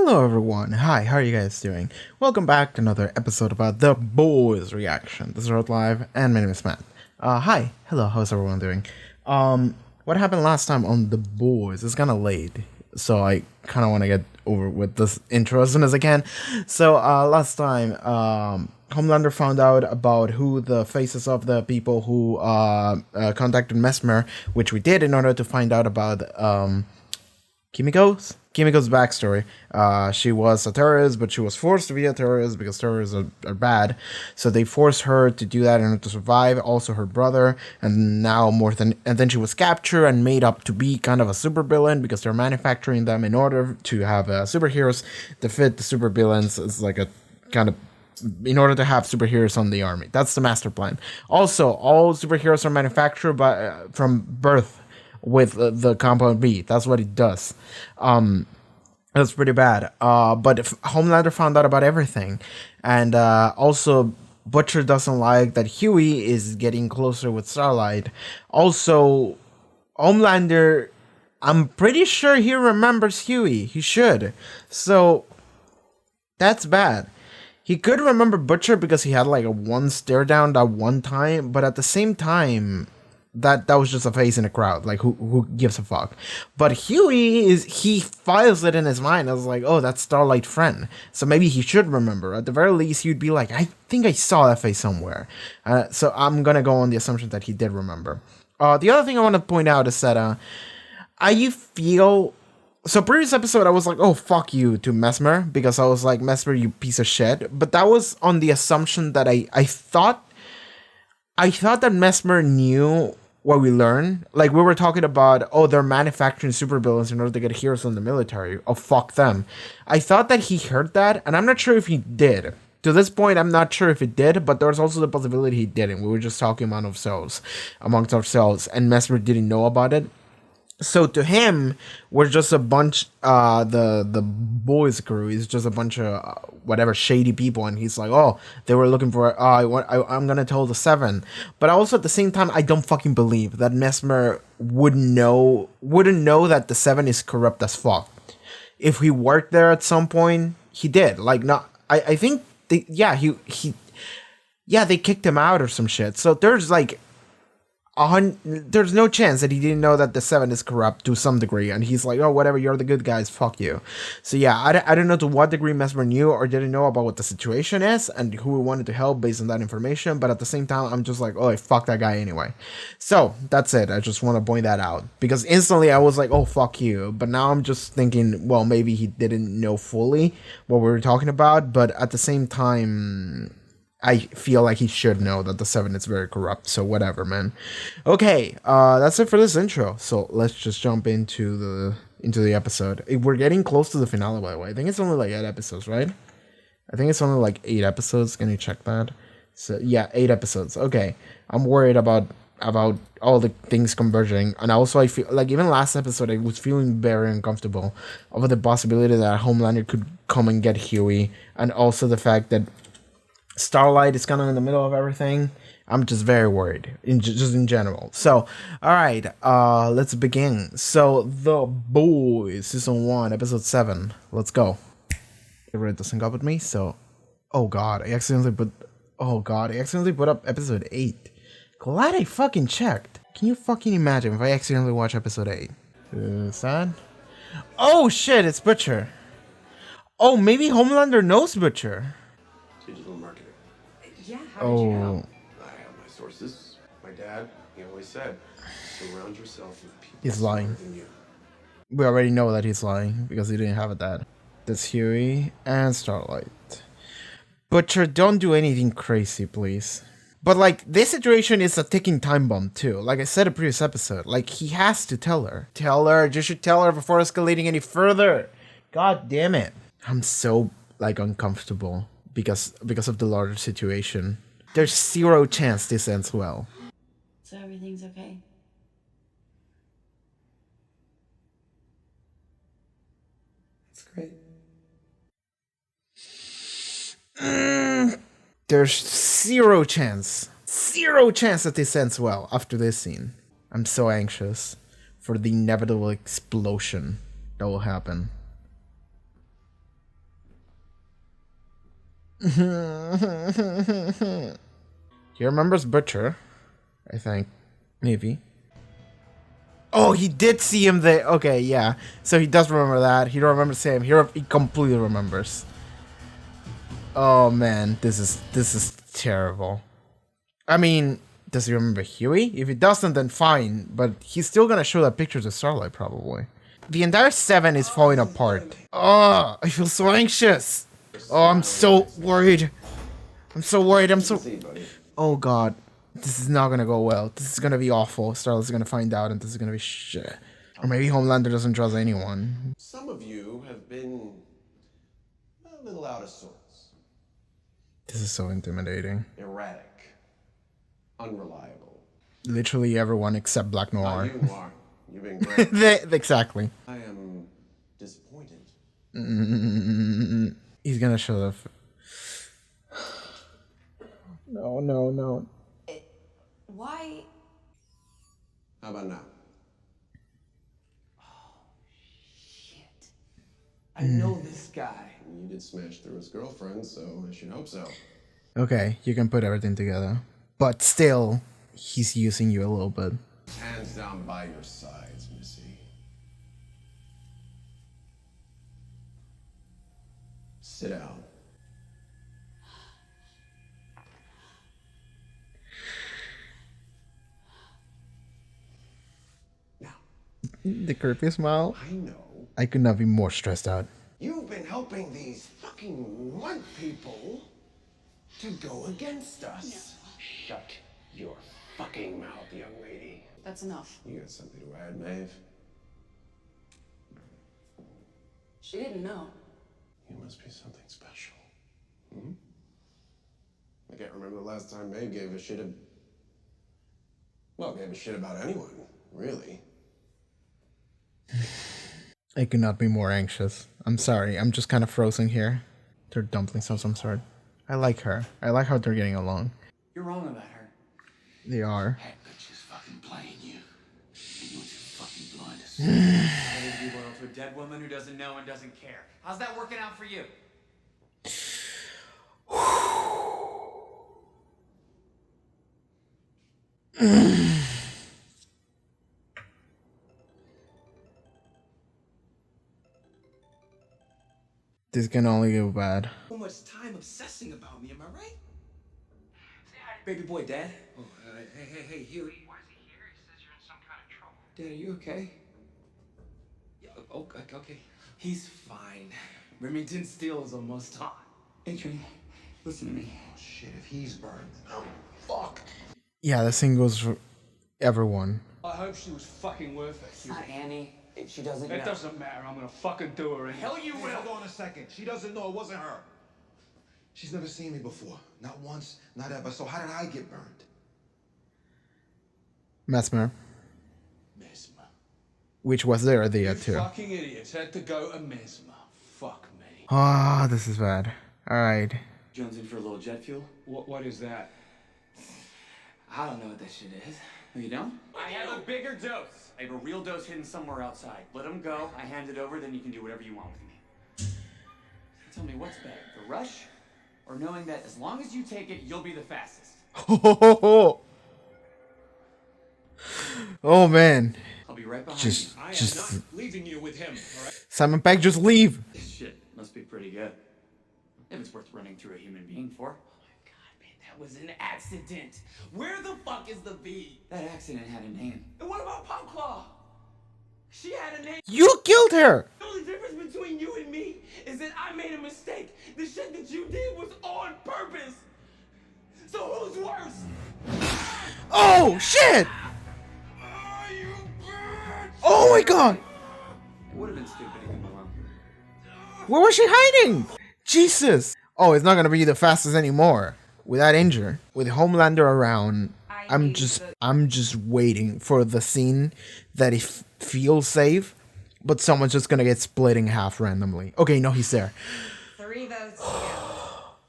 Hello everyone, hi, how are you guys doing? Welcome back to another episode about The Boys Reaction. This is Haarute Live, and my name is Matt. Hi, hello, how's everyone doing? What happened last time on The Boys is kinda late, so I kinda wanna get over with this intro as soon as I can. So, last time, Homelander found out about who the faces of the people who, contacted Mesmer, which we did in order to find out about, Kimiko's backstory. She was a terrorist, but she was forced to be a terrorist because terrorists are bad. So they forced her to do that in order to survive. Also her brother, and then she was captured and made up to be kind of a supervillain because they're manufacturing them in order to have superheroes to fit the supervillains. It's like a kind of in order to have superheroes on the army. That's the master plan. Also, all superheroes are manufactured from birth with the compound B. That's what it does. That's pretty bad. But if Homelander found out about everything, and also Butcher doesn't like that Huey is getting closer with Starlight. Also, Homelander, I'm pretty sure he remembers Huey. He should. So that's bad. He could remember Butcher because he had like a one stare down that one time, but at the same time, that was just a face in a crowd. Like, who gives a fuck? But Huey he files it in his mind as like, oh, that's Starlight friend. So maybe he should remember. At the very least, he'd be like, I think I saw that face somewhere. So I'm gonna go on the assumption that he did remember. The other thing I want to point out is that I feel. So previous episode, I was like, oh, fuck you to Mesmer, because I was like, Mesmer, you piece of shit. But that was on the assumption that I thought that Mesmer knew what we learned. Like, we were talking about, oh, they're manufacturing supervillains in order to get heroes in the military. Oh, fuck them. I thought that he heard that, and I'm not sure if he did. To this point, I'm not sure if he did, but there's also the possibility he didn't. We were just talking amongst ourselves, and Mesmer didn't know about it. So to him, we're just a bunch, the boys crew is just a bunch of whatever shady people, and he's like, oh, they were looking for, I'm gonna tell the Seven. But also at the same time, I don't fucking believe that Mesmer wouldn't know that the Seven is corrupt as fuck. If he worked there at some point, he did. Like, not, I think, they kicked him out or some shit. So there's like, there's no chance that he didn't know that the Seven is corrupt to some degree, and he's like, oh, whatever, you're the good guys, fuck you. So yeah, I don't know to what degree Mesmer knew or didn't know about what the situation is and who we wanted to help based on that information, but at the same time, I'm just like, oh, fuck that guy anyway. So that's it. I just want to point that out, because instantly I was like, oh, fuck you, but now I'm just thinking, well, maybe he didn't know fully what we were talking about, but at the same time, I feel like he should know that the Seven is very corrupt, so whatever, man. Okay, that's it for this intro. So let's just jump into the episode. We're getting close to the finale, by the way. I think it's only like 8 episodes, right? I think it's only like 8 episodes. Can you check that? So yeah, 8 episodes. Okay, I'm worried about all the things converging, and also I feel like even last episode I was feeling very uncomfortable over the possibility that Homelander could come and get Huey, and also the fact that Starlight is kind of in the middle of everything. I'm just very worried, just in general. So, all right, let's begin. So, The Boys, Season 1, Episode 7. Let's go. It doesn't go with me, so... Oh, God, I accidentally put up Episode 8. Glad I fucking checked. Can you fucking imagine if I accidentally watch Episode 8? Sad? Oh, shit, it's Butcher. Oh, maybe Homelander knows Butcher. Digital marketing. Yeah, how did you know? I have my sources. My dad, he always said, surround yourself with people He's lying. smarter than you. We already know that he's lying because he didn't have a dad. That's Huey and Starlight. Butcher, don't do anything crazy, please. But like, this situation is a ticking time bomb too. Like I said in a previous episode, like he has to tell her. You should tell her before escalating any further. God damn it. I'm so like uncomfortable because of the larger situation. There's 0 chance this ends well. So everything's okay? That's great. There's 0 chance that this ends well after this scene. I'm so anxious for the inevitable explosion that will happen. He remembers Butcher, I think. Maybe. Oh, he did see him there. Okay, yeah. So he does remember that. He don't remember Sam. He completely remembers. Oh man, this is terrible. I mean, does he remember Huey? If he doesn't, then fine. But he's still gonna show that picture to Starlight, probably. The entire 7 is falling apart. Oh, I feel so anxious. Oh, I'm so worried. I'm so worried. I'm so... Oh god. This is not gonna go well. This is gonna be awful. Starlight's gonna find out and this is gonna be shit. Or maybe Homelander doesn't trust anyone. Some of you have been a little out of sorts. This is so intimidating. Erratic. Unreliable. Literally everyone except Black Noir. You, Noir. You've been great. Exactly. I am disappointed. He's gonna show the... No, no, no. Why? How about now? Shit. I know this guy. You did smash through his girlfriend, so I should hope so. Okay, you can put everything together. But still, he's using you a little bit. Hands down by your sides, Missy. Sit down. Now, The creepy smile. I know I could not be more stressed out. you've been helping these fucking white people to go against us. Shut your fucking mouth, young lady. That's enough. You got something to add, Maeve? She didn't know. You must be something special. Hmm? I can't remember the last time Maeve gave a shit gave a shit about anyone, really. I could not be more anxious. I'm sorry, I'm just kind of frozen here. They're dumplings of some sort. I like her. I like how they're getting along. You're wrong about her. They are. That bitch is fucking playing you. And you're too fucking blind to see. Ready to be loyal to a dead woman who doesn't know and doesn't care. How's that working out for you? This can only go bad. So much time obsessing about me, am I right? Baby boy, Dad. Oh, hey, Huey. Why is he here? He says you're in some kind of trouble. Dad, are you okay? Yeah, okay. He's fine. Remington Steele is almost on. Hey, Trini, listen to me. Oh shit, if he's burned. Oh, fuck. Yeah, the scene goes for everyone. I hope she was fucking worth it. It's not Annie. She doesn't It know. doesn't matter. I'm gonna fucking do her in. Hell you will. Hold on a second. She doesn't know it wasn't her. She's never seen me before. Not once, not ever. So how did I get burned? Mesmer, Mesmer. which was their idea You too. fucking idiots had to go to Mesmer. Fuck me. Ah, this is bad. Alright. Jones in for a little jet fuel? What is that? I don't know what that shit is. Oh, you don't? I have a bigger dose. I have a real dose hidden somewhere outside. Let him go. I hand it over, then you can do whatever you want with me. Tell me what's better, the rush, or knowing that as long as you take it, you'll be the fastest. Oh man. I'll be right behind Just you. I am Just- not leaving you with him, alright? Simon Pegg, just leave. This shit must be pretty good. If it's worth running through a human being for. God, man, that was an accident. Where the fuck is the V? That accident had a name. And what about Pop Claw? She had a name. You killed her. The only difference between you and me is that I made a mistake. The shit that you did was on purpose. So who's worse? Oh shit. Oh, you bitch! Oh my god. It would have been stupid to leave him alone. Where was she hiding? Jesus. Oh, it's not gonna be the fastest anymore. With that injury, with Homelander around, I'm just waiting for the scene that it feels safe, but someone's just gonna get split in half randomly. Okay, no, he's there. 3 votes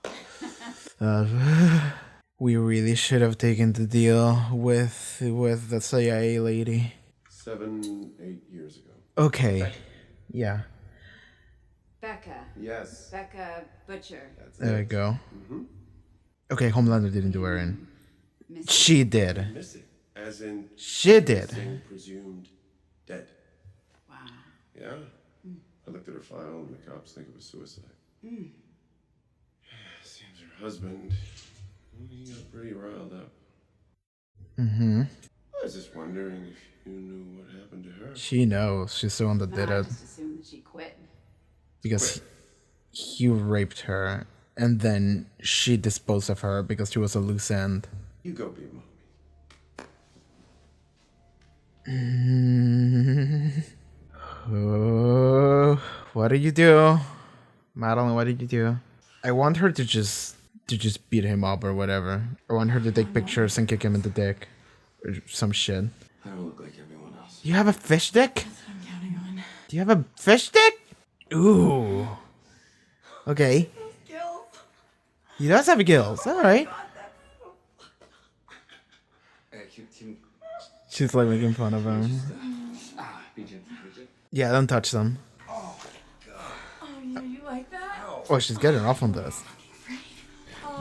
to go. We really should have taken the deal with the CIA lady. 7, 8 years ago. Okay, yeah. Becca. Yes. Becca Butcher. That's There we it. go. Okay, Homelander didn't do her in. Missing. She did. Missing. As in. She did. Missing, presumed dead. Wow. Yeah. I looked at her file and the cops think it was suicide. Seems her husband. He got pretty riled up. Mm-hmm. I was just wondering if you knew what happened to her. She knows. She's the one that did I it. just assumed that she quit. Because he raped her. And then she disposed of her because she was a loose end. You go be mommy. Oh, what did you do? Madeline, what did you do? I want her to just beat him up or whatever. I want her to take pictures and kick him in the dick. Or some shit. I don't look like everyone else. Do you have a fish dick? That's what I'm counting on. Do you have a fish dick? Ooh. Okay. Gills. He does have gills. Alright. She's like making fun of him. Be gentle, be gentle. Yeah, don't touch them. Oh, yeah, you like that? Oh, she's getting off on this.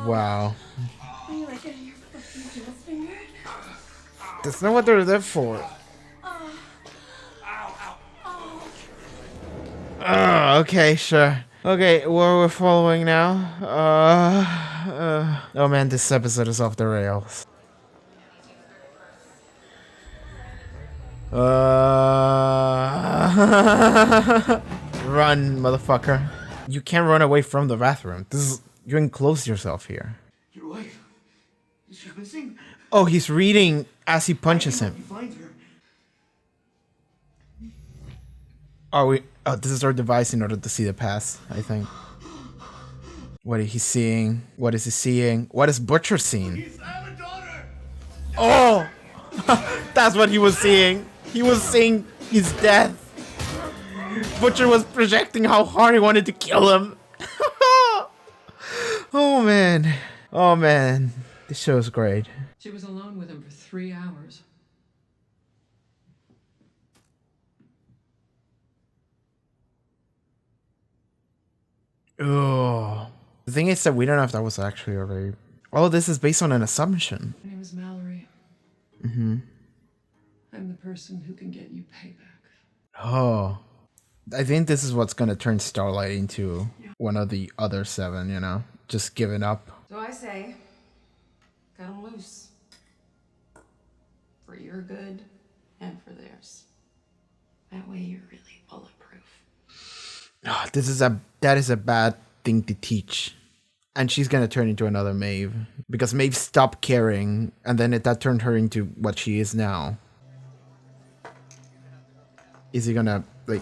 Wow. Oh, you like getting your fucking Gills fingered? That's not what they're there for. Okay, sure. Okay, where we're following now? Oh man, this episode is off the rails. Run, motherfucker. You can't run away from the bathroom. You enclose yourself here. Your wife. She's missing. Oh, he's reading as he punches him. You find her. Oh, this is our device in order to see the past, I think. What is he seeing? What is he seeing? What is Butcher seeing? I have a daughter. Oh! That's what he was seeing. He was seeing his death. Butcher was projecting how hard he wanted to kill him. Oh man. Oh man. This show is great. She was alone with him for 3 hours. Oh. The thing is that we don't know if that was actually a rape. All of this is based on an assumption. My name is Mallory. Mm-hmm. I'm the person who can get you payback. Oh. I think this is what's gonna turn Starlight into one of the other 7, you know? Just giving up. So I say, cut them loose. For your good and for theirs. That way you're really bulletproof. Oh, that is a bad thing to teach. And she's gonna turn into another Maeve. Because Maeve stopped caring, and then that turned her into what she is now. Is he gonna, like...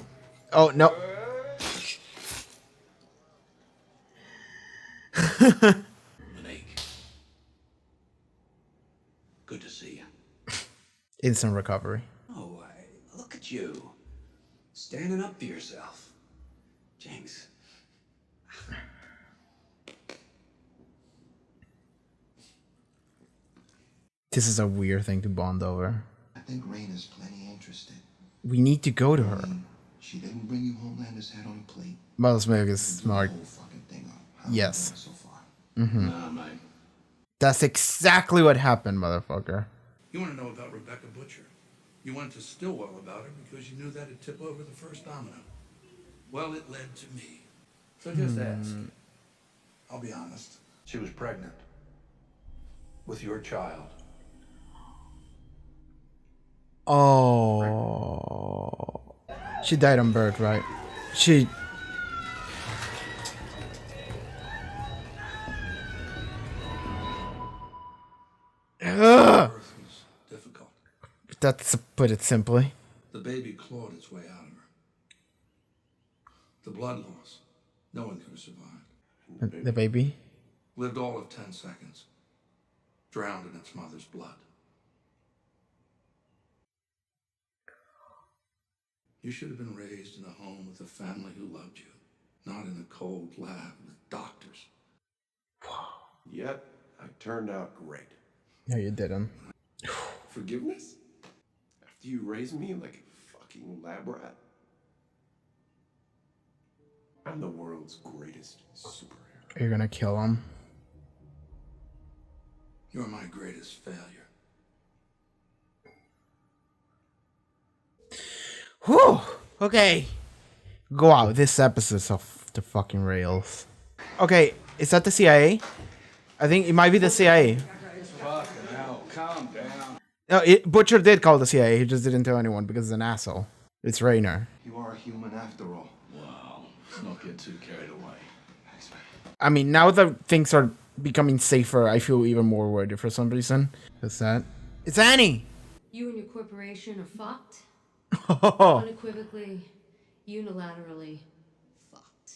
Oh, no. Monique. Good to see you. Instant recovery. Oh, look at you. Standing up for yourself. Jinx. This is a weird thing to bond over. I think Raina's plenty interested. We need to go to her. She didn't bring you Homelander's head on a plate. Miles Maeve is smart. The whole fucking thing up. How Yes. so far? Mm-hmm. Nah, mate. That's exactly what happened, motherfucker. You want to know about Rebecca Butcher. You went to Stillwell about her because you knew that'd tip over the first domino. Well, it led to me. So just ask. I'll be honest. She was pregnant. With your child. Oh. She died on birth, right? She... Ugh! Birth was difficult. That's to put it simply. The baby clawed its way out of her. The blood loss. No one could have survived. The baby? Lived all of 10 seconds. Drowned in its mother's blood. You should have been raised in a home with a family who loved you, not in a cold lab with doctors. Yet, I turned out great. No, you didn't. Forgiveness? After you raised me like a fucking lab rat? I'm the world's greatest superhero. You're gonna kill him. You're my greatest failure. Whew. Okay. Go out. This episode's off the fucking rails. Okay, is that the CIA? I think it might be the CIA. Fucking hell, calm down. No, Butcher did call the CIA. He just didn't tell anyone because he's an asshole. It's Raynor. You are a human after all. Wow, let's not get too carried away. Thanks, man. I mean, now that things are becoming safer, I feel even more worried for some reason. What's that? It's Annie! You and your corporation are fucked. Oh, Unequivocally, unilaterally fucked.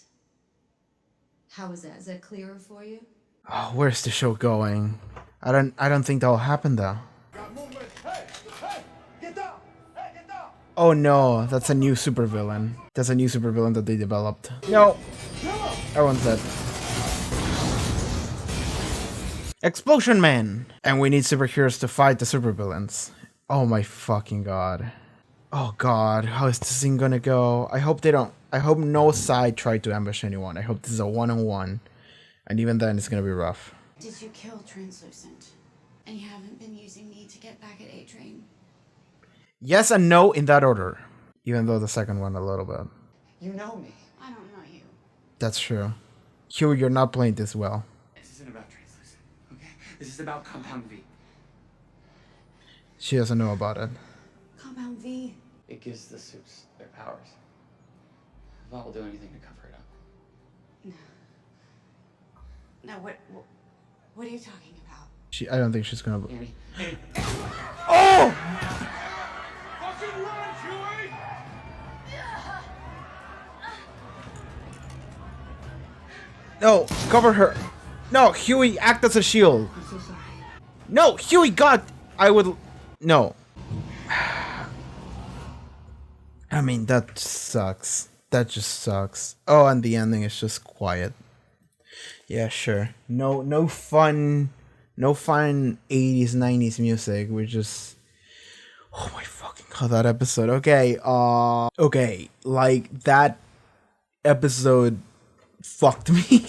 How is that? Is that clearer for you? where's the show going? I don't think that'll happen though. Oh no, that's a new supervillain. That's a new supervillain that they developed. No! Everyone's dead. Explosion Man! And we need superheroes to fight the supervillains. Oh my fucking god. Oh god, how is this thing gonna go? I hope they don't. I hope no side tried to ambush anyone. I hope this is a one-on-one. And even then, it's gonna be rough. Did you kill Translucent? And you haven't been using me to get back at A-Train? Yes and no in that order. Even though the second one a little bit. You know me. I don't know you. That's true. Hugh, you're not playing this well. This isn't about Translucent, okay? This is about Compound V. She doesn't know about it. Compound V. It gives the suits their powers. Vought will do anything to cover it up. No, what are you talking about? I don't think she's gonna. Annie. Oh! Fucking run, Huey! No, cover her. No, Huey, act as a shield. I'm so sorry. No, Huey, God, I would. No. I mean, that sucks. That just sucks. Oh, and the ending is just quiet. Yeah, sure. No fun 80s, 90s music. We're just. Oh my fucking god, that episode. Okay, okay, like that episode fucked me.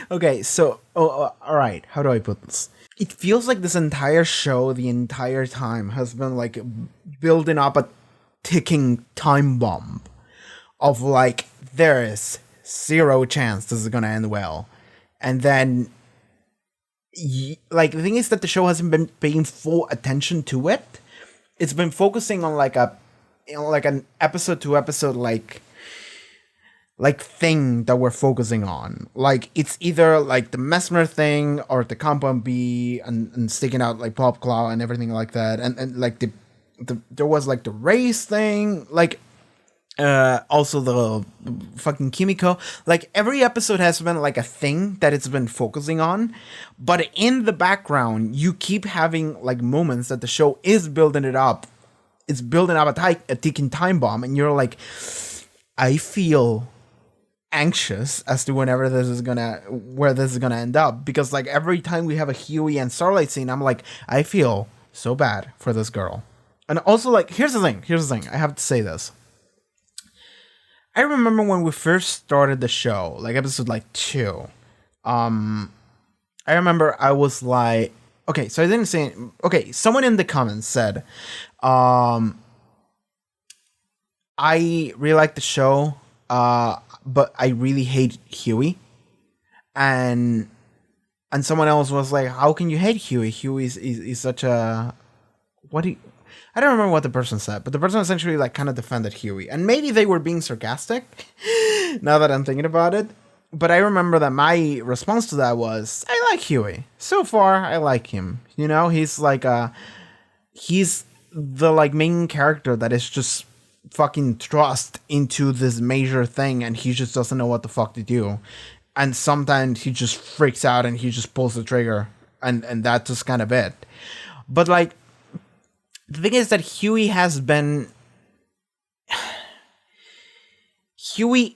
Okay, so all right, how do I put this? It feels like this entire show the entire time has been like building up a ticking time bomb of like there is zero chance this is gonna end well, and then like the thing is that the show hasn't been paying full attention to it. It's been focusing on like a, you know, like an episode to episode like thing that we're focusing on. Like it's either like the Mesmer thing or the Compound B and sticking out like Pop Claw and everything like that. And like the there was like the race thing, like also the fucking Kimiko. Like every episode has been like a thing that it's been focusing on, but in the background you keep having like moments that the show is building it up. It's building up a ticking time bomb, and you're like, I feel anxious as to where this is gonna end up, because like every time we have a Huey and Starlight scene, I'm like, I feel so bad for this girl. And also, like, here's the thing, I have to say this. I remember when we first started the show, like episode like 2, I remember I was like, okay, so I didn't say, okay, someone in the comments said, I really like the show, but I really hate Huey. And someone else was like, how can you hate Huey? Huey is such a, I don't remember what the person said, but the person essentially like kind of defended Huey, and maybe they were being sarcastic now that I'm thinking about it. But I remember that my response to that was, I like Huey. So far, I like him. You know, he's like he's the like main character that is just fucking thrust into this major thing, and he just doesn't know what the fuck to do. And sometimes he just freaks out and he just pulls the trigger, and that's just kind of it. But like, the thing is that Huey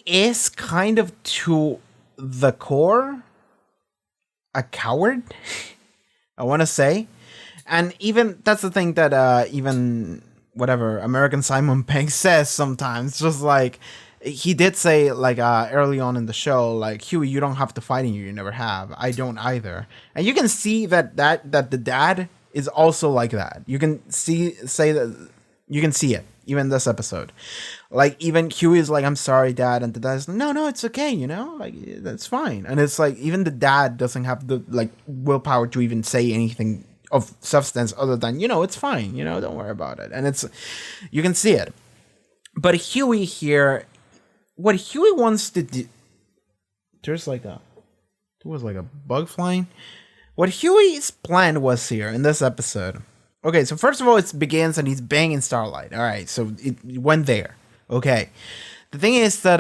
is kind of to the core a coward, I want to say. And even that's the thing that even whatever American Simon Pegg says sometimes, just like he did say like early on in the show, like, Huey, you don't have to fight in you never have. I don't either. And you can see that the dad is also like that. You can see it even this episode. Like, even Huey is like, I'm sorry, Dad, and the dad's like, no, it's okay, like, that's fine. And it's like, even the dad doesn't have the like willpower to even say anything of substance other than, it's fine, don't worry about it. And you can see it. But Huey here, what Huey wants to do, there was like a bug flying. What Huey's plan was here in this episode. Okay, so first of all, it begins and he's banging Starlight. All right, so it went there. Okay, the thing is that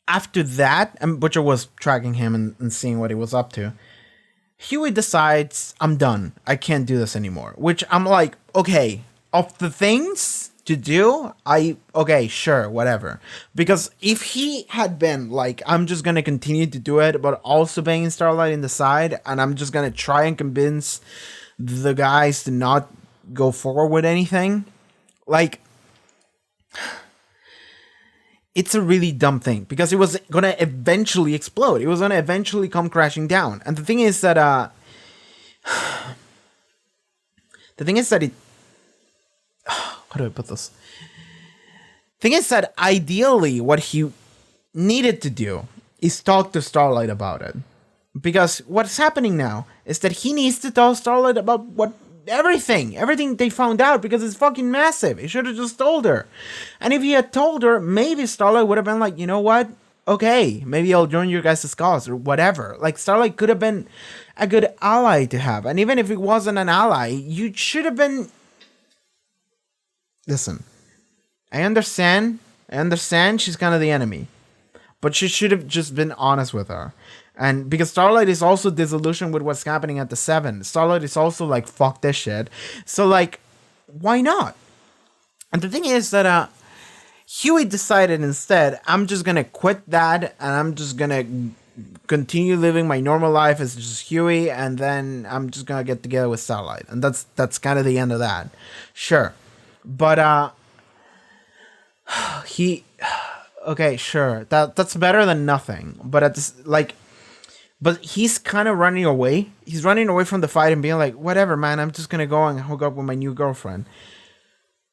after that, and Butcher was tracking him and seeing what he was up to. Huey decides, I'm done. I can't do this anymore. Which I'm like, okay, of the things to do, okay, sure, whatever. Because if he had been like, I'm just gonna continue to do it, but also banging Starlight in the side, and I'm just gonna try and convince the guys to not go forward with anything, like, it's a really dumb thing, because it was gonna eventually explode. It was gonna eventually come crashing down. And the thing is that how do I put this? Thing is that ideally what he needed to do is talk to Starlight about it. Because what's happening now is that he needs to tell Starlight about everything they found out, because it's fucking massive. He should have just told her. And if he had told her, maybe Starlight would have been like, you know what? Okay, maybe I'll join your guys' cause or whatever. Like, Starlight could have been a good ally to have. And even if it wasn't an ally, you should have been... Listen, I understand she's kind of the enemy, but she should have just been honest with her. And because Starlight is also disillusioned with what's happening at the 7. Starlight is also like, fuck this shit. So, like, why not? And the thing is that Huey decided instead, I'm just gonna quit that, and I'm just gonna continue living my normal life as just Huey, and then I'm just gonna get together with Starlight. And that's kind of the end of that. Sure. But okay, sure. That's better than nothing. But at this, like, but he's kind of running away. He's running away from the fight and being like, whatever, man, I'm just gonna go and hook up with my new girlfriend.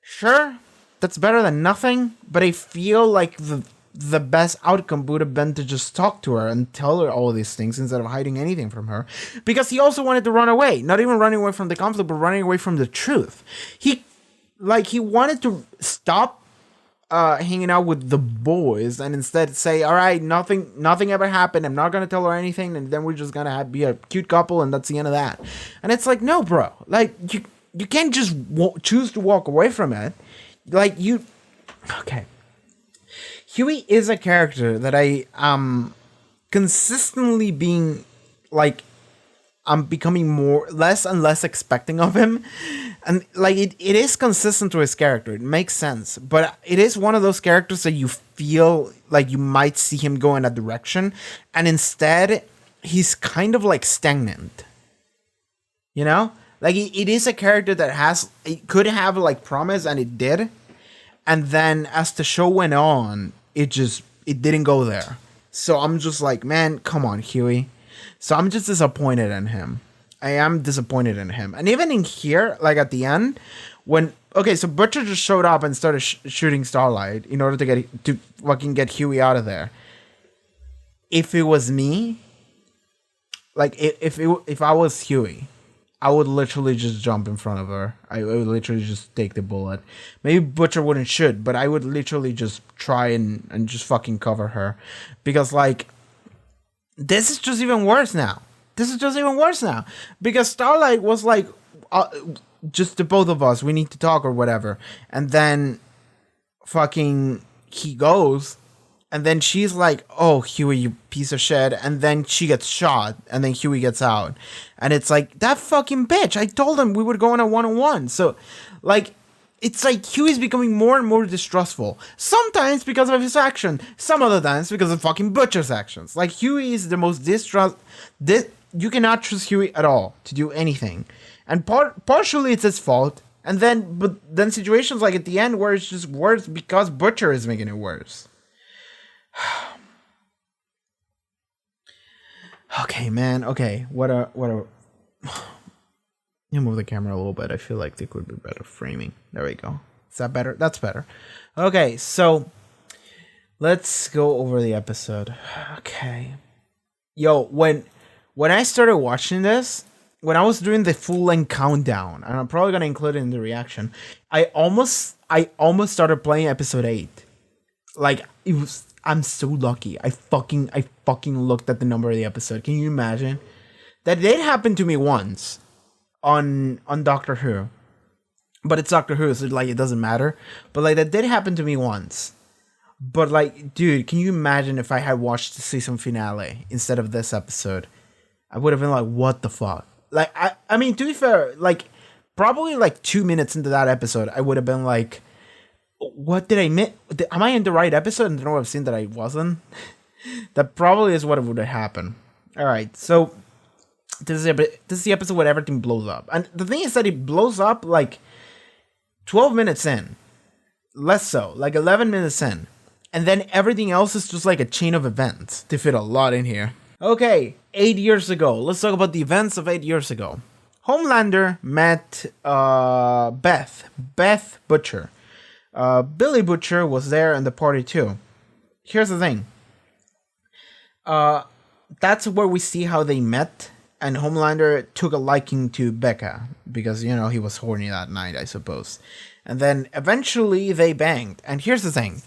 Sure, that's better than nothing, but I feel like the best outcome would have been to just talk to her and tell her all these things instead of hiding anything from her. Because he also wanted to run away. Not even running away from the conflict, but running away from the truth. He wanted to stop hanging out with the boys and instead say, all right, nothing ever happened. I'm not going to tell her anything. And then we're just going to be a cute couple. And that's the end of that. And it's like, no, bro, like you can't just choose to walk away from it. Like okay. Huey is a character that I consistently being like, I'm becoming less and less expecting of him. And like it is consistent to his character. It makes sense. But it is one of those characters that you feel like you might see him go in a direction. And instead, he's kind of like stagnant. You know? Like it is a character that it could have like promise, and it did. And then as the show went on, it didn't go there. So I'm just like, man, come on, Huey. So I'm just disappointed in him. I am disappointed in him. And even in here, like at the end, so Butcher just showed up and started shooting Starlight in order to fucking get Huey out of there. If it was me, like if I was Huey, I would literally just jump in front of her. I would literally just take the bullet. Maybe Butcher wouldn't shoot, but I would literally just try and just fucking cover her. Because like, this is just even worse now. Because Starlight was like, just the both of us, we need to talk or whatever. And then fucking he goes, and then she's like, oh, Huey, you piece of shit. And then she gets shot, and then Huey gets out. And it's like, that fucking bitch. I told him we would go on a one-on-one. So, like, it's like Huey's becoming more and more distrustful. Sometimes because of his action. Some other times because of fucking Butcher's actions. Like, Huey is the most you cannot trust Huey at all to do anything. And partially it's his fault. but then situations like at the end where it's just worse because Butcher is making it worse. Okay, man. Okay, what a. You move the camera a little bit. I feel like there could be better framing. There we go. Is that better? That's better. Okay, so let's go over the episode. Okay. Yo, when I started watching this, when I was doing the full length countdown, and I'm probably gonna include it in the reaction, I almost started playing episode 8. Like it was. I'm so lucky. I fucking looked at the number of the episode. Can you imagine? That did happen to me once on Doctor Who. But it's Doctor Who, so like it doesn't matter. But like that did happen to me once. But like, dude, can you imagine if I had watched the season finale instead of this episode? I would have been like, what the fuck? Like I mean, to be fair, like probably like 2 minutes into that episode, I would have been like, what did I miss? Am I in the right episode? And then I've seen that I wasn't. That probably is what would have happened. All right, so this is the episode where everything blows up, and the thing is that it blows up like 12 minutes in, less so, like 11 minutes in, and then everything else is just like a chain of events. They fit a lot in here. Okay, 8 years ago. Let's talk about the events of 8 years ago. Homelander met Beth Butcher. Billy Butcher was there in the party too. Here's the thing. That's where we see how they met, and Homelander took a liking to Becca because, you know, he was horny that night, I suppose. And then eventually they banged. And here's the thing.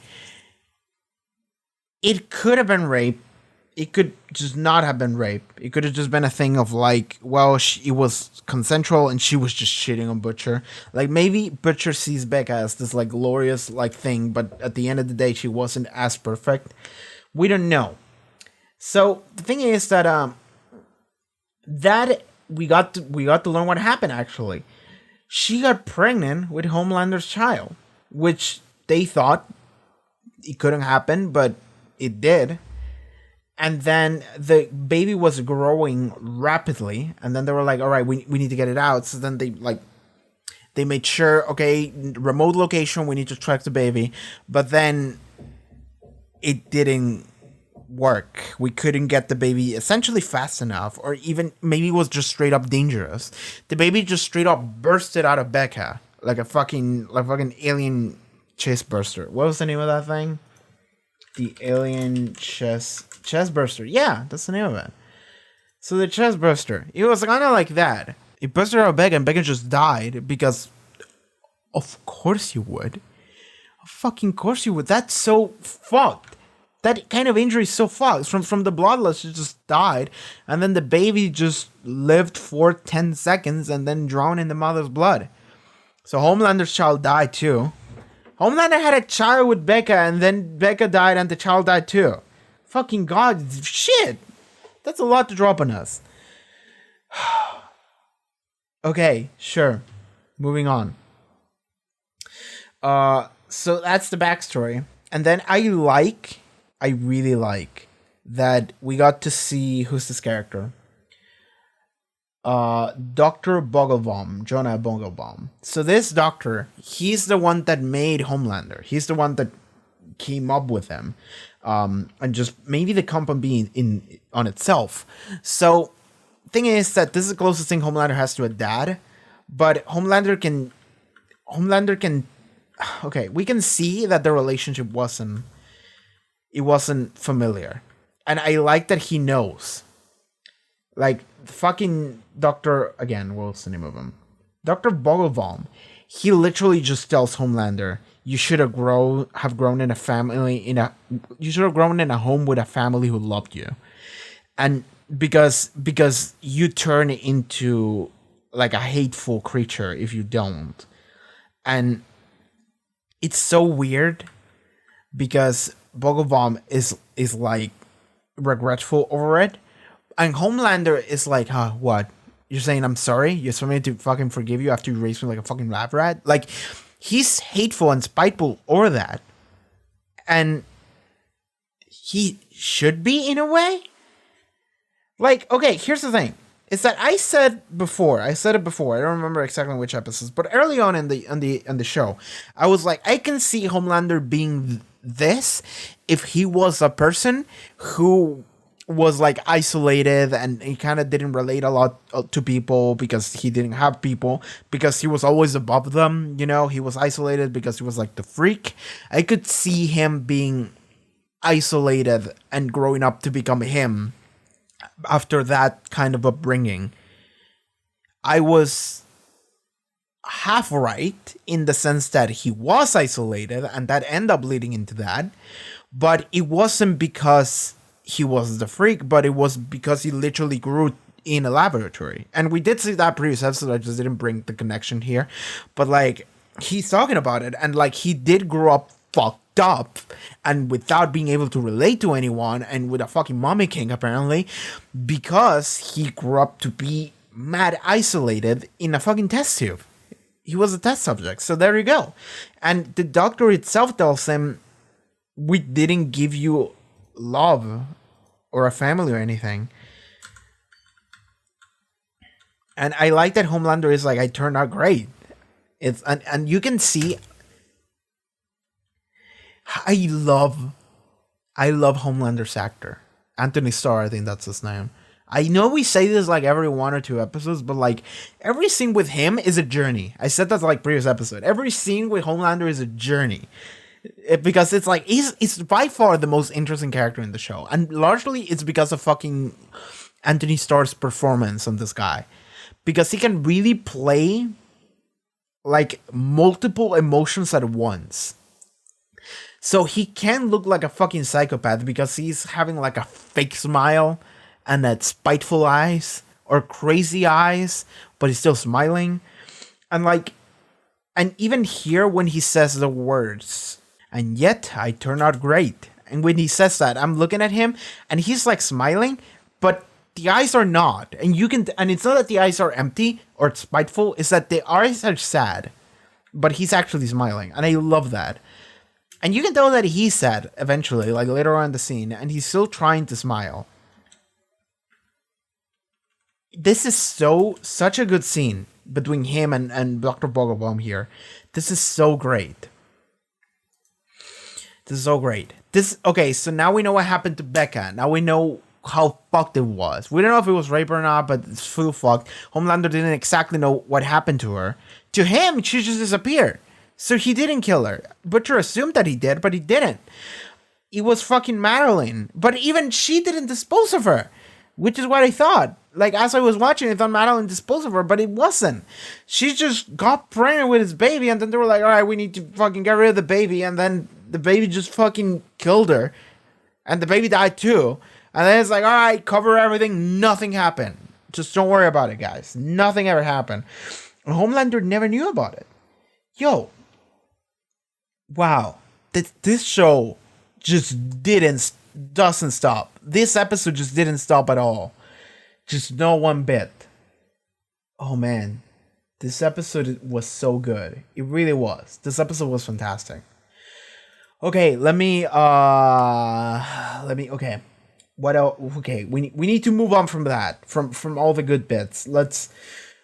It could have been rape. It could just not have been rape. It could have just been a thing of like, well, it was consensual and she was just shitting on Butcher. Like maybe Butcher sees Becca as this like glorious like thing, but at the end of the day, she wasn't as perfect. We don't know. So the thing is that that we got to learn what happened actually. She got pregnant with Homelander's child, which they thought it couldn't happen, but it did. And then the baby was growing rapidly. And then they were like, all right, we need to get it out. So then they made sure, okay, remote location, we need to track the baby. But then it didn't work. We couldn't get the baby essentially fast enough, or even maybe it was just straight up dangerous. The baby just straight up bursted out of Becca like a fucking alien chest burster. What was the name of that thing? The alien chest burster. Yeah, that's the name of it. So the chest burster, it was kind of like that. It busted out of Becca and Becca just died because of course you would. Fucking course you would. That's so fucked. That kind of injury is so fucked. From the bloodless, it just died. And then the baby just lived for 10 seconds and then drowned in the mother's blood. So Homelander's child died too. Homelander had a child with Becca, and then Becca died and the child died too. Fucking God, shit. That's a lot to drop on us. Okay, sure. Moving on. So that's the backstory. And then I really like that we got to see, who's this character? Dr. Bogelbaum, Jonah Bogelbaum. So this doctor, he's the one that made Homelander. He's the one that came up with him. And just maybe the company in on itself. So thing is that this is the closest thing Homelander has to a dad, but Homelander can okay, we can see that the relationship wasn't familiar. And I like that he knows. Like, the fucking Dr. Again, what's the name of him? Dr. Bogelbaum. He literally just tells Homelander, you should have grown in a family, you should have grown in a home with a family who loved you. And because you turn into like a hateful creature if you don't. And it's so weird because Bogelbaum is like regretful over it. And Homelander is like, huh, what? You're saying I'm sorry? You expect me to fucking forgive you after you raised me like a fucking lab rat? Like, he's hateful and spiteful over that. And he should be in a way. Like, okay, here's the thing. is that I said it before. I don't remember exactly which episodes, but early on in the show, I was like, I can see Homelander being this if he was a person who was like isolated and he kind of didn't relate a lot to people because he didn't have people, because he was always above them, you know, he was isolated because he was like the freak. I could see him being isolated and growing up to become him after that kind of upbringing. I was half right in the sense that he was isolated and that ended up leading into that, but it wasn't because he was the freak, but it was because he literally grew in a laboratory. And we did see that previous episode, I just didn't bring the connection here, but like he's talking about it, and like he did grow up fucked up and without being able to relate to anyone and with a fucking mommy king apparently, because he grew up to be mad isolated in a fucking test tube. He was a test subject. So there you go. And the doctor itself tells him, we didn't give you love or a family or anything. And I like that Homelander is like, I turned out great. It's and you can see I love Homelander's actor. Anthony Starr, I think that's his name. I know we say this like every 1 or 2 episodes, but like every scene with him is a journey. I said that like previous episode. Every scene with Homelander is a journey. Because it's like it's by far the most interesting character in the show, and largely it's because of fucking Anthony Starr's performance on this guy, because he can really play like multiple emotions at once. So he can look like a fucking psychopath because he's having like a fake smile and that spiteful eyes or crazy eyes, but he's still smiling. And like, and even here when he says the words, and yet I turn out great. And when he says that, I'm looking at him and he's like smiling, but the eyes are not. And you can, and it's not that the eyes are empty or spiteful, it's that the eyes are sad, but he's actually smiling. And I love that. And you can tell that he's sad eventually, like later on in the scene, and he's still trying to smile. This is such a good scene between him and Dr. Vogelbaum here. This is so great. Okay, so now we know what happened to Becca. Now we know how fucked it was. We don't know if it was rape or not, but it's full fucked. Homelander didn't exactly know what happened to her. To him, she just disappeared. So he didn't kill her. Butcher assumed that he did, but he didn't. It was fucking Madeline. But even she didn't dispose of her, which is what I thought. Like, as I was watching, I thought Madeline disposed of her, but it wasn't. She just got pregnant with his baby, and then they were like, all right, we need to fucking get rid of the baby, and then the baby just fucking killed her. And the baby died too. And then it's like, all right, cover everything. Nothing happened. Just don't worry about it, guys. Nothing ever happened. And Homelander never knew about it. Yo. Wow. This show just doesn't stop. This episode just didn't stop at all. Just no one bit. Oh man. This episode was so good. It really was. This episode was fantastic. Okay, okay. What else? Okay, we need to move on from that, from all the good bits.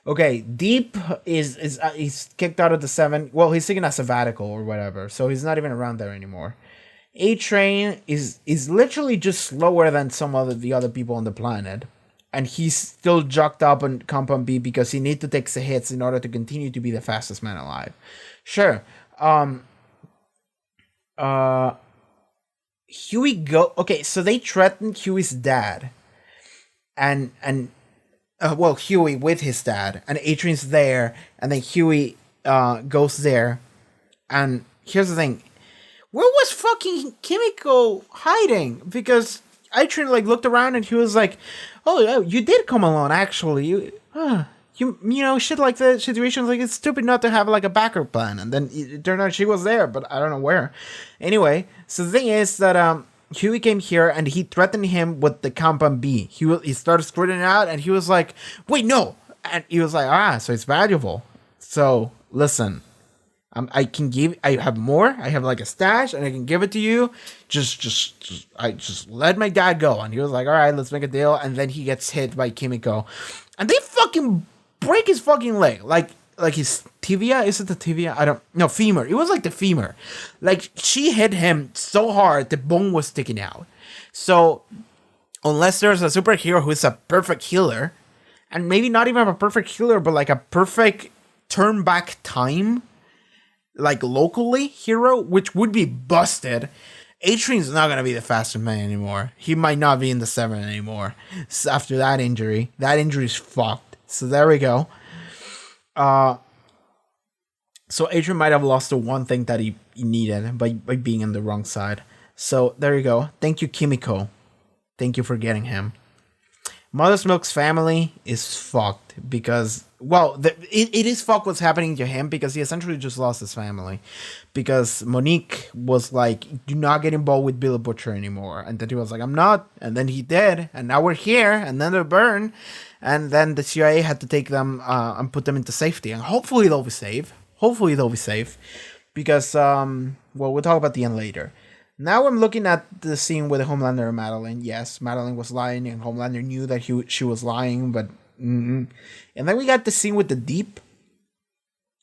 Okay, Deep is he's kicked out of the 7. Well, he's taking a sabbatical or whatever, so he's not even around there anymore. A-Train is literally just slower than some of the other people on the planet, and he's still jocked up on Compound B because he needs to take the hits in order to continue to be the fastest man alive. Sure. Huey okay, so they threatened Huey's dad, and Huey with his dad, and Adrian's there, and then Huey goes there, and here's the thing, where was fucking Kimiko hiding? Because Adrian like looked around and he was like, oh, you did come alone actually, you know, shit like that, situations like it's stupid not to have like a backup plan. And then it turned out she was there, but I don't know where. Anyway, so the thing is that Huey came here and he threatened him with the Compound B. He started squirting out and he was like, wait, no. And he was like, so it's valuable. So listen, I have more. I have like a stash, and I can give it to you. I just let my dad go." And he was like, "All right, let's make a deal." And then he gets hit by Kimiko, and they fucking break his fucking leg, like his tibia. Is it the tibia? I don't know. Femur. It was like the femur. Like she hit him so hard, the bone was sticking out. So unless there's a superhero who is a perfect healer, and maybe not even a perfect healer, but like a perfect turn back time, like locally hero, which would be busted. Adrian's not gonna be the fastest man anymore. He might not be in the 7 anymore after that injury. That injury's fucked. So there we go. So Adrian might have lost the one thing that he needed by being on the wrong side. So there you go. Thank you, Kimiko. Thank you for getting him. Mother's Milk's family is fucked because, well, it is fucked what's happening to him because he essentially just lost his family. Because Monique was like, "Do not get involved with Billy Butcher anymore." And then he was like, "I'm not." And then he did. And now we're here. And then they're burned. And then the CIA had to take them and put them into safety. And hopefully they'll be safe. Because, well, we'll talk about the end later. Now I'm looking at the scene with Homelander and Madeline. Yes, Madeline was lying, and Homelander knew that she was lying. But and then we got the scene with the Deep.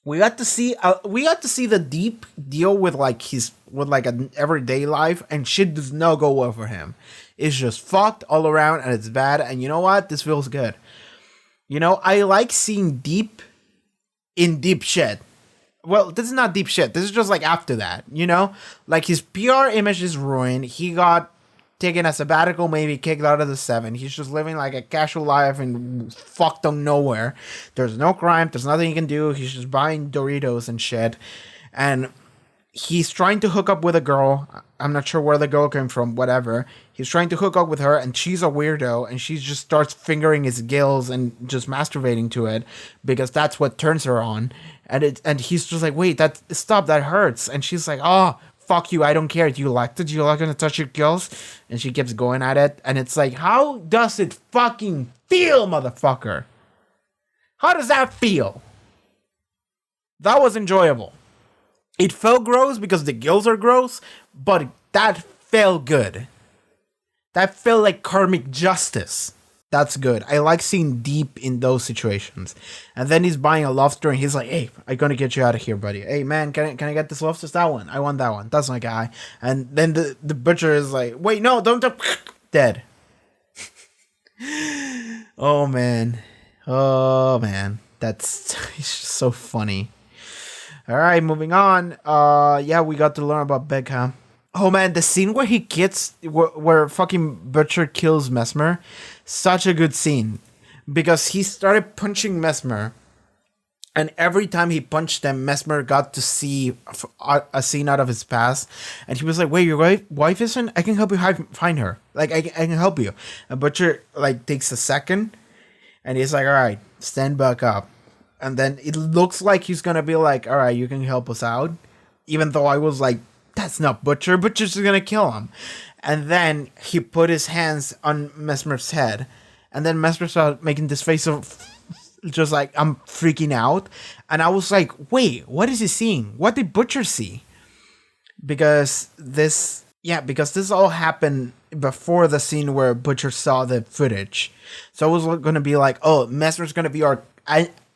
We got to see the Deep deal with like an everyday life, and shit does not go well for him. It's just fucked all around, and it's bad. And you know what? This feels good. You know, I like seeing Deep in deep shit. Well, this is not deep shit. This is just like after that, you know? Like his PR image is ruined. He got taken a sabbatical, maybe kicked out of the 7. He's just living like a casual life and fucked on nowhere. There's no crime. There's nothing he can do. He's just buying Doritos and shit. And he's trying to hook up with a girl. I'm not sure where the girl came from, whatever. He's trying to hook up with her, and she's a weirdo, and she just starts fingering his gills and just masturbating to it because that's what turns her on. And he's just like, "Wait, stop, that hurts." And she's like, "Oh, fuck you, I don't care. Do you like it? You like gonna touch your gills?" And she keeps going at it, and it's like, how does it fucking feel, motherfucker? How does that feel? That was enjoyable. It felt gross because the gills are gross, but that felt good. That felt like karmic justice. That's good. I like seeing Deep in those situations. And then he's buying a lobster and he's like, "Hey, I'm gonna get you out of here, buddy. Hey man, can I get this lobster? That one. I want that one. That's my guy." And then the butcher is like, "Wait, no, don't dead." Oh man. That's it's just so funny. Alright, moving on. Yeah, we got to learn about Beckham. Oh man, the scene where he gets where fucking Butcher kills Mesmer, such a good scene. Because he started punching Mesmer, and every time he punched him, Mesmer got to see a scene out of his past, and he was like, "Wait, your wife isn't? I can help you find her. Like, I can help you." And Butcher like takes a second, and he's like, "All right, stand back up." And then it looks like he's gonna be like, "All right, you can help us out," even though I was like, "That's not Butcher. Butcher's gonna kill him." And then he put his hands on Mesmer's head, and then Mesmer started making this face of just like, "I'm freaking out." And I was like, "Wait, what is he seeing? What did Butcher see?" Because this all happened before the scene where Butcher saw the footage. So it was gonna be like, "Oh, Mesmer's gonna be our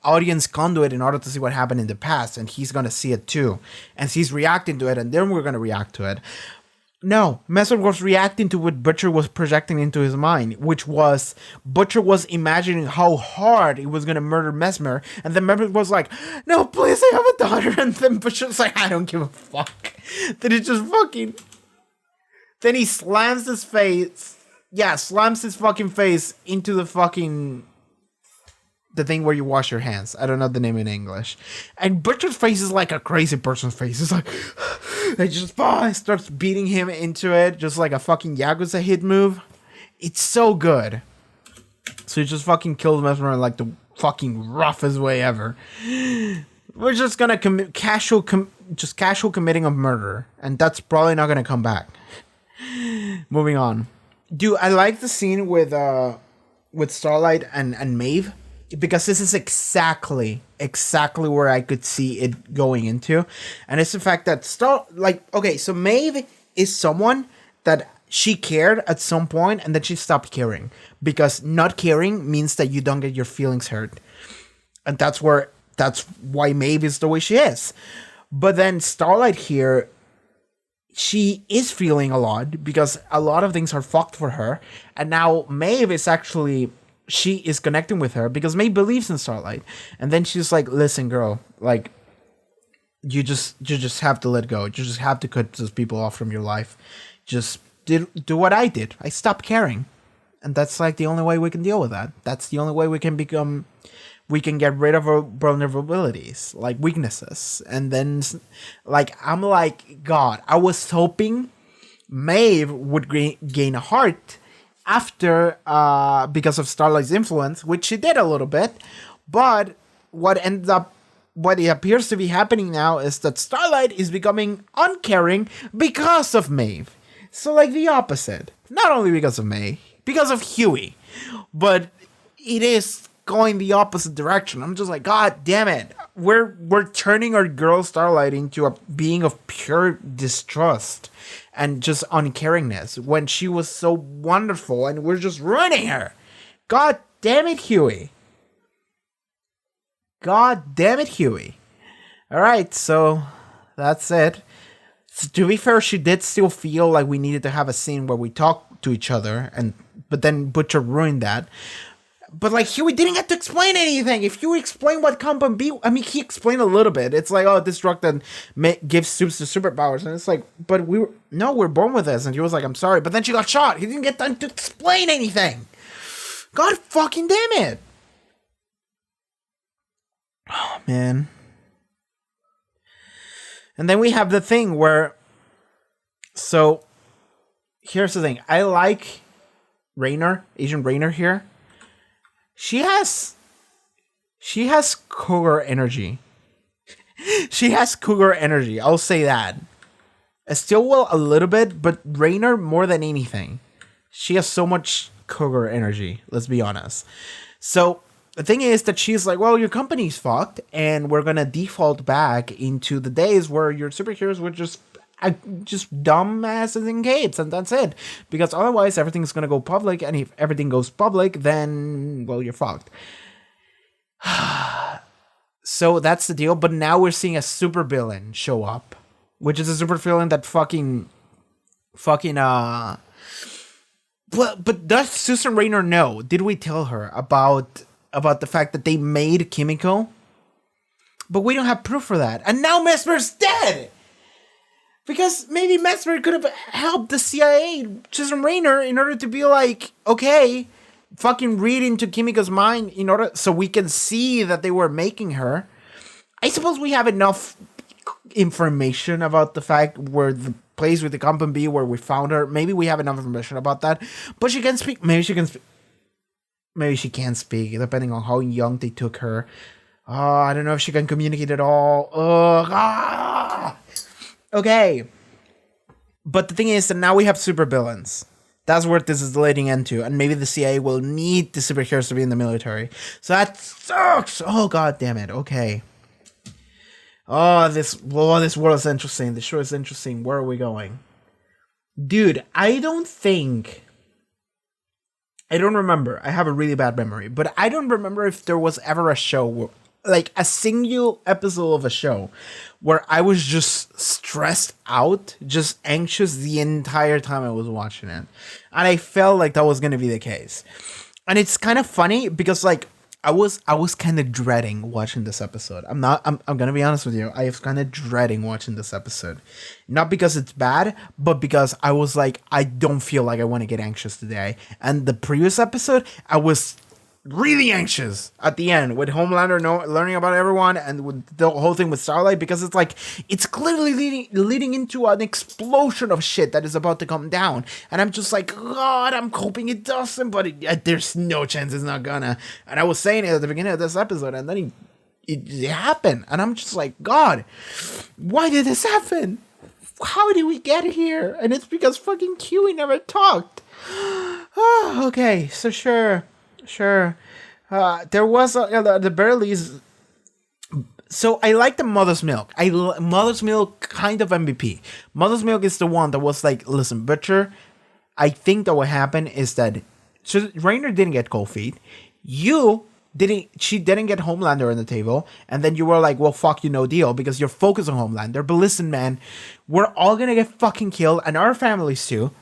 audience conduit in order to see what happened in the past, and he's gonna see it too, and he's reacting to it, and then we're gonna react to it." No, Mesmer was reacting to what Butcher was projecting into his mind, which was Butcher was imagining how hard he was gonna murder Mesmer, and then Mesmer was like, "No, please, I have a daughter," and then Butcher's like, "I don't give a fuck." Then he just fucking, then he slams his fucking face into the fucking, the thing where you wash your hands. I don't know the name in English. And Butcher's face is like a crazy person's face. It's like, it just starts beating him into it, just like a fucking Yakuza hit move. It's so good. So he just fucking kills Mesmer in like the fucking roughest way ever. We're just gonna commit casual committing of murder, and that's probably not gonna come back. Moving on. Dude, I like the scene with Starlight and Maeve. because this is exactly where I could see it going into, and it's the fact that okay, so Maeve is someone that she cared at some point and then she stopped caring, because not caring means that you don't get your feelings hurt, and that's why Maeve is the way she is. But then Starlight here, she is feeling a lot because a lot of things are fucked for her, and now Maeve is actually, she is connecting with her because Maeve believes in Starlight, and then she's like, listen girl, like you just have to let go, you just have to cut those people off from your life, just do what I did, I stopped caring. And that's like the only way we can deal with that. That's the only way we can get rid of our vulnerabilities, like weaknesses. And then, like, I'm like, God, I was hoping Maeve would gain a heart after, because of Starlight's influence, which she did a little bit. But what it appears to be happening now is that Starlight is becoming uncaring because of Maeve. So, like, the opposite. Not only because of May, because of Huey. But it is going the opposite direction. I'm just like, God damn it. We're turning our girl Starlight into a being of pure distrust and just uncaringness when she was so wonderful, and we're just ruining her. God damn it, Huey. God damn it, Huey. Alright, so that's it. So to be fair, she did still feel like we needed to have a scene where we talk to each other, but then Butcher ruined that. But like, Huey didn't have to explain anything. If Huey explained what Compound B, I mean, he explained a little bit. It's like, oh, this drug that gives soups to superpowers, and it's like, but we're born with this. And he was like, I'm sorry, but then she got shot. He didn't get time to explain anything. God fucking damn it! Oh man. And then we have the thing where, so here's the thing. I like Agent Raynor here. She has cougar energy. She has cougar energy. I'll say that. Stillwell a little bit, but Raynor more than anything. She has so much cougar energy. Let's be honest. So the thing is that she's like, well, your company's fucked, and we're gonna default back into the days where your superheroes were just dumb asses in capes, and that's it. Because otherwise, everything's gonna go public, and if everything goes public, then, well, you're fucked. So that's the deal. But now we're seeing a supervillain show up, which is a supervillain that fucking. But does Susan Raynor know? Did we tell her about the fact that they made Kimiko? But we don't have proof for that. And now Mesmer's dead! Because maybe Mesmer could have helped the CIA, Susan Raynor, in order to be like, okay, fucking read into Kimiko's mind in order so we can see that they were making her. I suppose we have enough information about the fact where the place with the Compound B where we found her. Maybe we have enough information about that. But she can speak. Maybe she can speak. Maybe she can't speak, depending on how young they took her. I don't know if she can communicate at all. Okay. But the thing is that now we have supervillains. That's where this is leading into. And maybe the CIA will need the superheroes to be in the military. So that sucks! Oh, god damn it. Okay. This world is interesting. The show is interesting. Where are we going? Dude, I don't remember. I have a really bad memory. But I don't remember if there was ever a show, like a single episode of a show, where I was just stressed out, just anxious the entire time I was watching it. And I felt like that was going to be the case. And it's kind of funny because, like, I was kind of dreading watching this episode. I'm going to be honest with you. I was kind of dreading watching this episode. Not because it's bad, but because I was like, I don't feel like I want to get anxious today. And the previous episode, I was really anxious at the end with Homelander learning about everyone and with the whole thing with Starlight, because it's like, it's clearly leading into an explosion of shit that is about to come down. And I'm just like, God, I'm hoping it doesn't, but there's no chance it's not gonna. And I was saying it at the beginning of this episode, and then it happened. And I'm just like, God, why did this happen? How did we get here? And it's because fucking Huey never talked. Okay, so sure. There was at the very least. So I like the Mother's Milk. Mother's Milk kind of MVP. Mother's Milk is the one that was like, listen, Butcher. I think that what happened is that so Rainer didn't get cold feet. She didn't get Homelander on the table, and then you were like, well, fuck you, no deal, because you're focused on Homelander. But listen, man, we're all gonna get fucking killed, and our families too,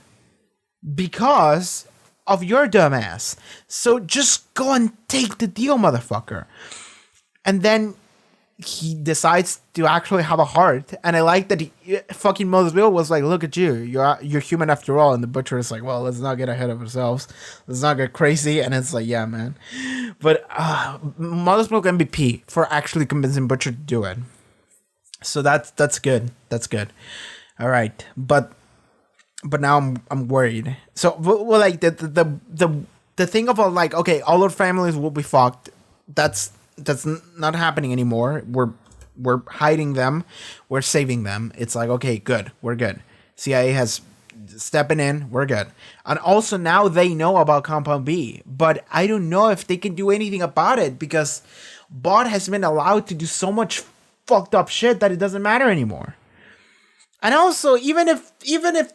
because of your dumbass. So just go and take the deal, motherfucker. And then he decides to actually have a heart, and I like that fucking Moses Bill was like, look at you, you're human after all, and the Butcher is like, well, let's not get ahead of ourselves, let's not get crazy, and it's like, yeah, man. But Mother's Milk MVP for actually convincing Butcher to do it. So that's good. All right, but now I'm worried. So well, like the thing of like, okay, all our families will be fucked. That's not happening anymore. We're hiding them. We're saving them. It's like, okay, good. We're good. CIA has stepping in. We're good. And also now they know about Compound B, but I don't know if they can do anything about it because Bot has been allowed to do so much fucked up shit that it doesn't matter anymore. And also, even if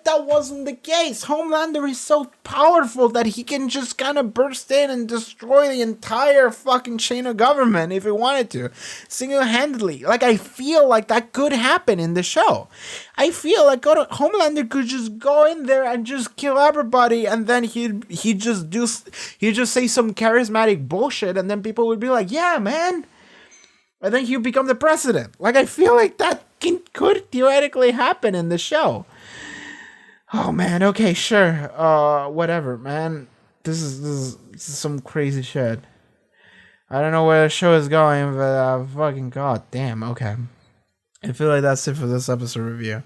that wasn't the case, Homelander is so powerful that he can just kind of burst in and destroy the entire fucking chain of government if he wanted to, single-handedly. Like, I feel like that could happen in the show. I feel like Homelander could just go in there and just kill everybody, and then he'd just say some charismatic bullshit, and then people would be like, yeah, man. And then he'd become the president. Like, I feel like that could theoretically happen in the show. Oh man, okay, sure. Whatever, man. This is some crazy shit. I don't know where the show is going, but fucking goddamn. Okay, I feel like that's it for this episode review.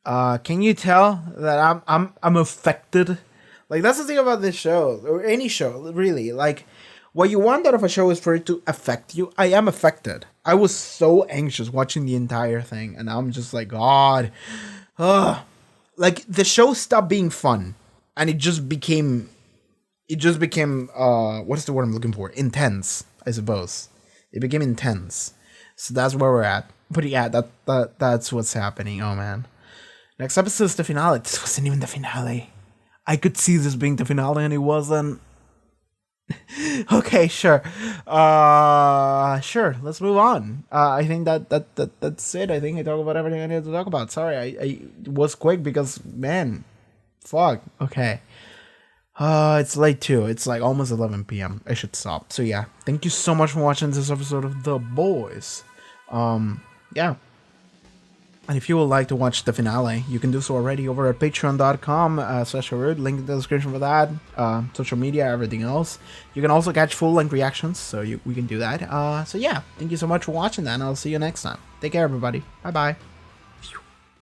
Can you tell that I'm affected? Like, that's the thing about this show or any show, really. Like, what you want out of a show is for it to affect you. I am affected. I was so anxious watching the entire thing, and I'm just like, God. Like, the show stopped being fun, and it just became, what is the word I'm looking for? Intense, I suppose. It became intense. So that's where we're at. But yeah, that's what's happening. Oh, man. Next episode is the finale. This wasn't even the finale. I could see this being the finale, and it wasn't. Okay, sure. Sure. Let's move on. I think that's it. I think I talked about everything I needed to talk about. Sorry, I was quick because, man, fuck. Okay. It's late too. It's like almost 11 p.m. I should stop. So yeah, thank you so much for watching this episode of The Boys. Yeah. And if you would like to watch the finale, you can do so already over at patreon.com/Haarute. Link in the description for that. Social media, everything else. You can also catch full-length reactions, so we can do that. So yeah, thank you so much for watching that, and I'll see you next time. Take care, everybody. Bye-bye.